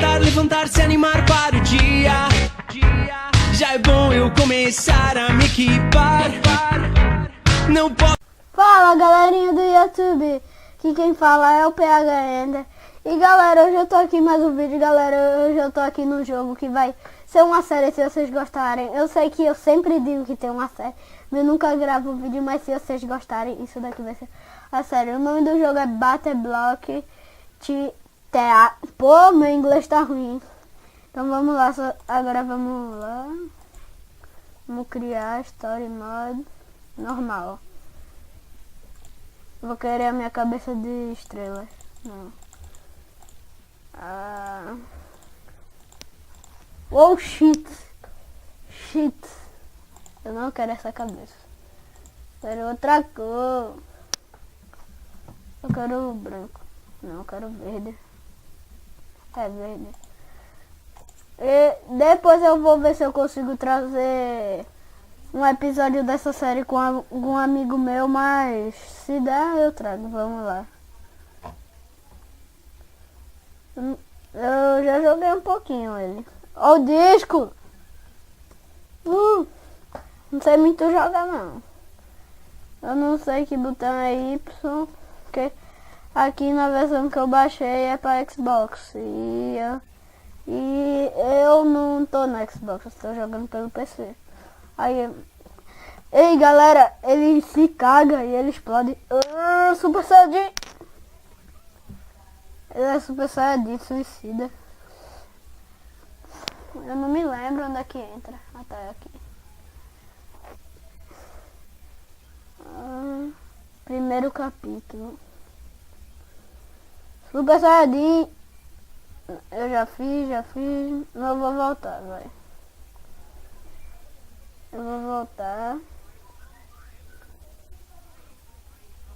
acordar, levantar, se animar para o dia. Já é bom eu começar a me equipar. Não posso. Fala galerinha do YouTube, aqui quem fala é o PH. E galera, hoje eu tô aqui em mais um vídeo, galera. Hoje eu tô aqui no jogo que vai ser uma série, se vocês gostarem. Eu sei que eu sempre digo que tem uma série, mas eu nunca gravo um vídeo, mas se vocês gostarem, isso daqui vai ser a série. O nome do jogo é Battle Block TA. Pô, meu inglês tá ruim. Então vamos lá, agora vamos lá. Vamos criar Story Mode normal. Vou querer a minha cabeça de estrelas. Não. Oh shit. Eu não quero essa cabeça. Quero outra cor. Eu quero branco. Não, eu quero verde. É verde. E depois eu vou ver se eu consigo trazer um episódio dessa série com algum amigo meu, mas se der eu trago. Vamos lá. Eu já joguei um pouquinho ele. Ó o disco! Não sei muito jogar não. Eu não sei que botão é Y, porque aqui na versão que eu baixei é para Xbox. E eu não tô no Xbox, eu tô jogando pelo PC. Aí, ei galera, ele se caga e ele explode. Super Saiyajin. Ele é Super Saiyajin suicida. Eu não me lembro onde é que entra. Até aqui. Primeiro capítulo. Super Saiyajin. Eu já fiz. Não vou voltar, vai. Eu vou voltar.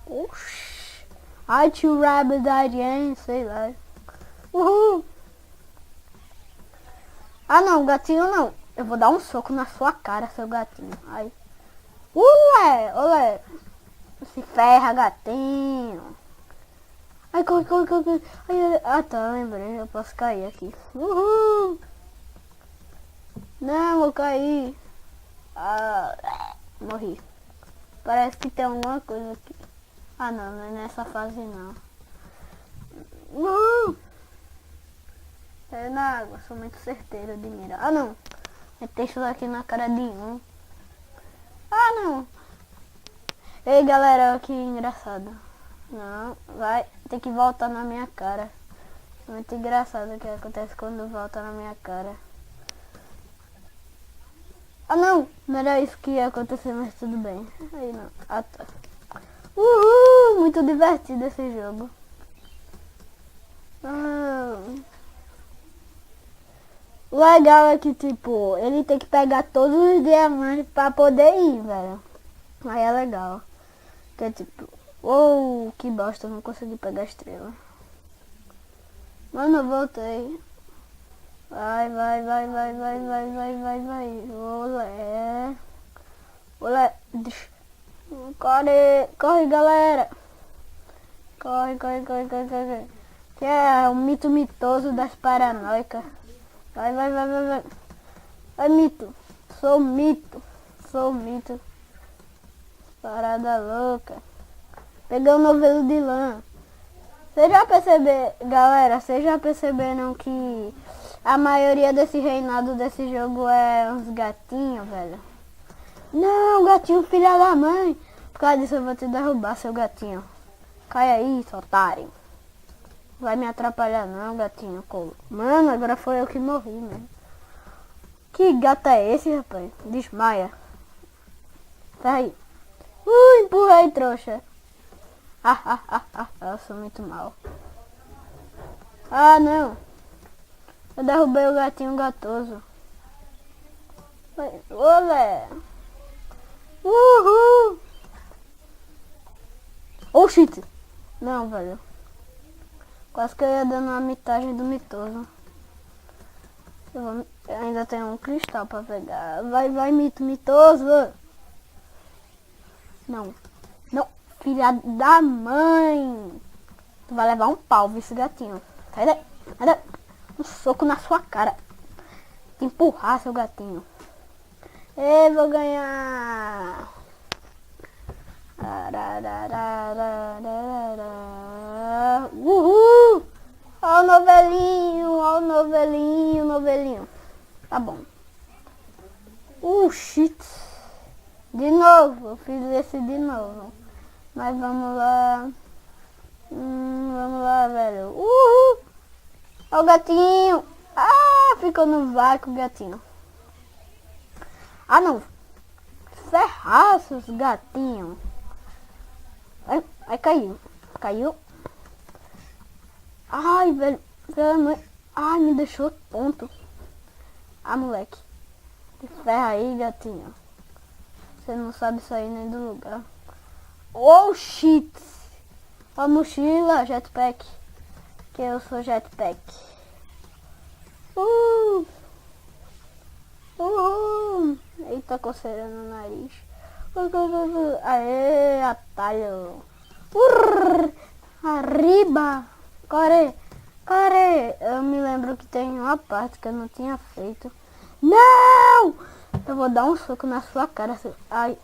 Oxi. I to rabbit again, sei lá. Uhul. Ah não, gatinho não. Eu vou dar um soco na sua cara, seu gatinho. Ai. Olé. Se ferra, gatinho. Ai, corre. Ai, tá, lembrei. Eu posso cair aqui. Uhul. Não, vou cair. Morri. Parece que tem alguma coisa aqui. Ah não, não é nessa fase não. É na água, sou muito certeiro de mira. Ah não, é texto aqui na cara de um. Ah não. Ei galera, que engraçado. Não, vai ter que voltar na minha cara. Muito engraçado o que acontece quando volta na minha cara. Ah não, não era isso que ia acontecer, mas tudo bem. Aí não. Ah tá. Uhul, muito divertido esse jogo. O legal é que tipo, ele tem que pegar todos os diamantes pra poder ir, velho. Aí é legal. Que é tipo, que bosta, não consegui pegar a estrela. Mano, eu voltei. Vai. Olé. Corre, galera. Corre. Que é o mito mitoso das paranoicas. Vai. Vai, mito. Sou mito. Parada louca. Peguei o novelo de lã. Vocês já perceberam que a maioria desse reinado desse jogo é uns gatinhos, velho? Não, gatinho filha da mãe. Por causa disso eu vou te derrubar, seu gatinho. Cai aí, seu otário. Vai me atrapalhar não, gatinho. Mano, agora foi eu que morri, mesmo. Que gato é esse, rapaz? Desmaia. Tá aí. Empurrei, trouxa. Eu sou muito mal. Ah, não. Eu derrubei o gatinho gatoso. Olé. Uhul. Oh shit. Não, velho. Quase que eu ia dando uma mitagem do mitoso. Eu ainda tenho um cristal pra pegar. Vai, mitoso. Não, filha da mãe. Tu vai levar um pau, viu esse gatinho. Sai daí. Um soco na sua cara. Te empurrar, seu gatinho. Eu vou ganhar. Uhul! Ó o novelinho, ó o novelinho, novelinho. Tá bom. Shit. De novo, eu fiz esse de novo. Mas vamos lá. Vamos lá, velho. Uhul! Ó o gatinho. Ah, ficou no vácuo o gatinho. Ah, não. Ferraços, gatinho. Aí caiu. Caiu. Ai, velho. Ai, me deixou tonto. Ah, moleque. Que ferra aí, gatinho. Você não sabe sair nem do lugar. Oh, shit. A mochila, jetpack. Que eu sou jetpack. Eita, coceira no nariz. Aê, atalho. Arriba. Care. Eu me lembro que tem uma parte que eu não tinha feito. Não! Eu vou dar um soco na sua cara. Ai,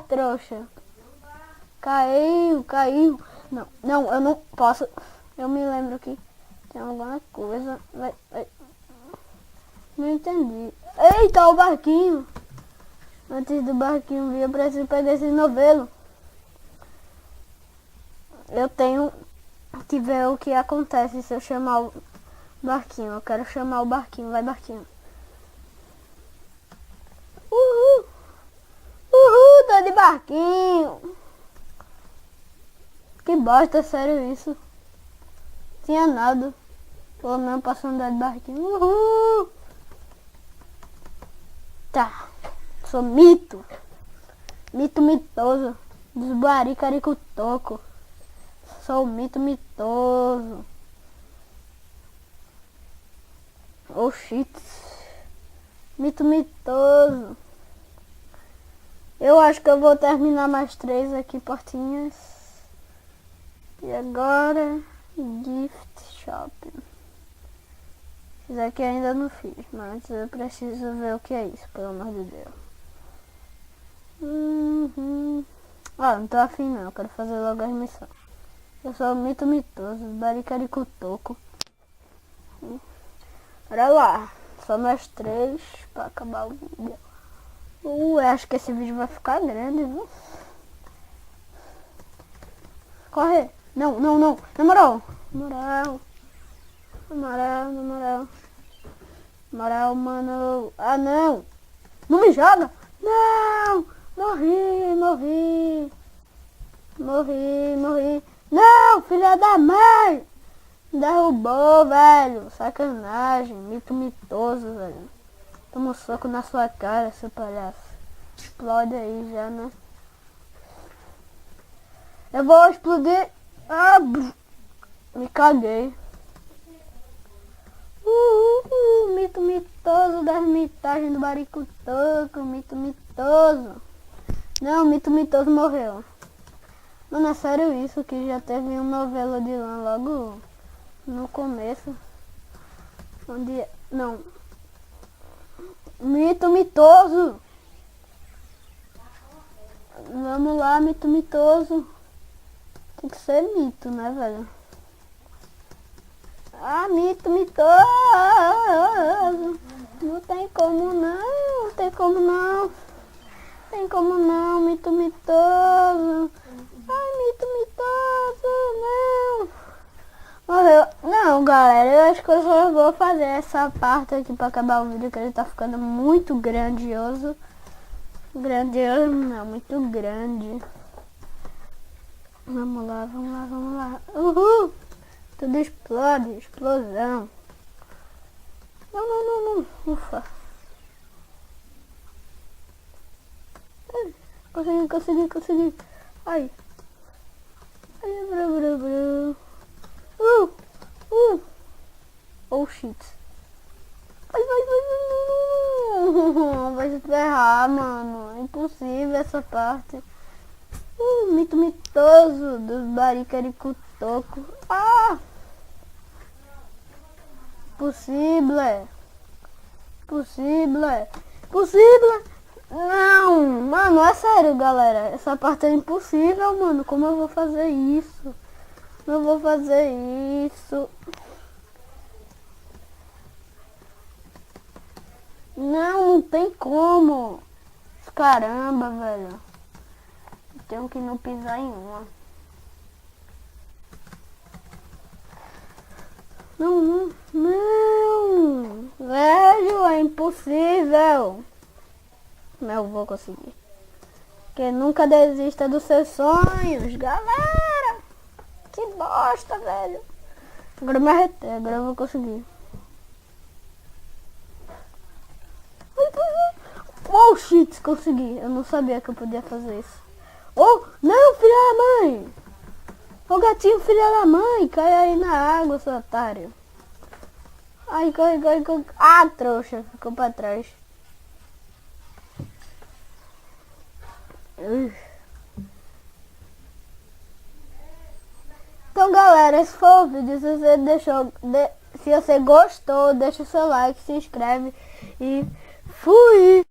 trouxa. Caiu. Não, eu não posso. Eu me lembro que tem alguma coisa. Vai. Não entendi. Eita, o barquinho. Antes do barquinho vir, eu preciso pegar esse novelo. Eu tenho que ver o que acontece se eu chamar o barquinho. Eu quero chamar o barquinho. Vai, barquinho. Uhul, tô de barquinho. Que bosta, sério isso. Tinha nada. Pelo menos posso andar de barquinho. Uhul. Tá. Sou mito. Mitoso. Dos baricaricutoco. Sou mitoso. Oh shit. Mitoso. Eu acho que eu vou terminar mais 3 aqui, portinhas. E agora, gift shopping. Isso aqui eu ainda não fiz, mas antes eu preciso ver o que é isso, pelo amor de Deus. Não tô afim não, eu quero fazer logo as missões. Eu sou mitoso, baricaricutoco. Bora lá, só mais 3 pra acabar o vídeo. Eu acho que esse vídeo vai ficar grande, viu? Corre! Não. Na moral, mano. Ah, não! Não me joga! Não! Morri! Não, filha da mãe! Derrubou, velho! Sacanagem! Mitoso, velho! Toma um soco na sua cara, seu palhaço! Explode aí já, né? Eu vou explodir! Me caguei! Mitoso das mitagens do baricutoco, mitoso. Não, mitoso morreu. Mano, é sério isso, que já teve um novelo de lã logo no começo. Onde... Não. Mitoso. Vamos lá, mitoso. Tem que ser mito, né, velho? Mitoso. Não tem como não. Mitoso. Mitoso, não. Morreu. Não, galera, eu acho que eu só vou fazer essa parte aqui pra acabar o vídeo, que ele tá ficando muito grandioso. Grandioso não, muito grande. Vamos lá. Uhul! Tudo explode, explosão. Não. Ufa. Consegui. Ai. Oh shit. Vai se ferrar, mano. Impossível essa parte. Mitoso dos baricaricutoco. Impossível. Possível. Possível. Não, mano, é sério, galera. Essa parte é impossível, mano. Como eu vou fazer isso? Eu vou fazer isso. Não tem como. Caramba, velho. Tenho que não pisar em uma. Não. Velho, é impossível. Não vou conseguir. Porque nunca desista dos seus sonhos, galera. Que bosta, velho. Agora me arretei, agora eu vou conseguir. Oh, shit, consegui. Eu não sabia que eu podia fazer isso. Oh, não, filha da mãe. Ô gatinho, filha da mãe. Cai aí na água, seu otário. Ai, corre. Ah, trouxa. Ficou pra trás. Então, galera, esse foi o vídeo. Se você gostou, deixa o seu like, se inscreve e fui!